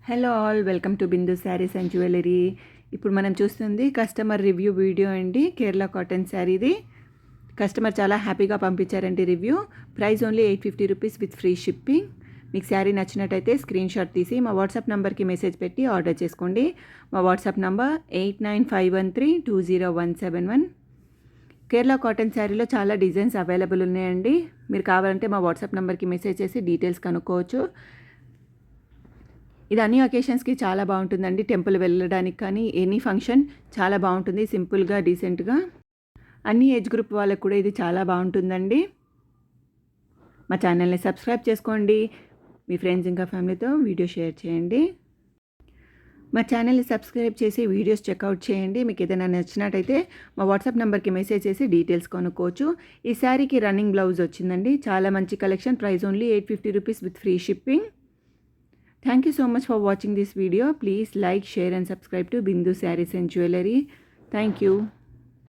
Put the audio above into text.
Hello all, welcome to Bindu saris and jewellery. ఇప్పుడు మనం చూస్తుంది కస్టమర్ రివ్యూ వీడియో అండి. కేరళ కాటన్ శారీది. కస్టమర్ చాలా హ్యాపీగా పంపించారండి review. Price only 850 rupees with free shipping. మీకు శారీ నచ్చినట్టయితే స్క్రీన్ షాట్ తీసి మా వాట్సాప్ నెంబర్కి మెసేజ్ పెట్టి ఆర్డర్ చేసుకోండి. మా వాట్సాప్ నెంబర్ 8951320171. కేరళ కాటన్ శారీలో చాలా డిజైన్స్ అవైలబుల్ ఉన్నాయండి. మీరు కావాలంటే మా వాట్సాప్ నెంబర్కి మెసేజ్ చేసి డీటెయిల్స్ కనుక్కోవచ్చు. ఇది అన్ని ఒకేషన్స్కి చాలా బాగుంటుందండి. టెంపుల్ వెళ్ళడానికి కానీ ఎనీ ఫంక్షన్ చాలా బాగుంటుంది. సింపుల్గా, డీసెంట్గా అన్ని ఏజ్ గ్రూప్ వాళ్ళకు కూడా ఇది చాలా బాగుంటుందండి. మా ఛానల్ని సబ్స్క్రైబ్ చేసుకోండి. మీ ఫ్రెండ్స్ ఇంకా ఫ్యామిలీతో వీడియో షేర్ చేయండి. మా ఛానల్ని సబ్స్క్రైబ్ చేసి వీడియోస్ చెక్అవుట్ చేయండి. మీకు ఏదైనా నచ్చినట్టయితే మా వాట్సాప్ నెంబర్కి మెసేజ్ చేసి డీటెయిల్స్ కొనుక్కోవచ్చు. ఈ శారీకి రన్నింగ్ బ్లౌజ్ వచ్చిందండి. చాలా మంచి collection. Price only 850 rupees with free shipping. Thank you so much for watching this video. Please like, share and subscribe to Bindu Sarees and Jewellery. Thank you.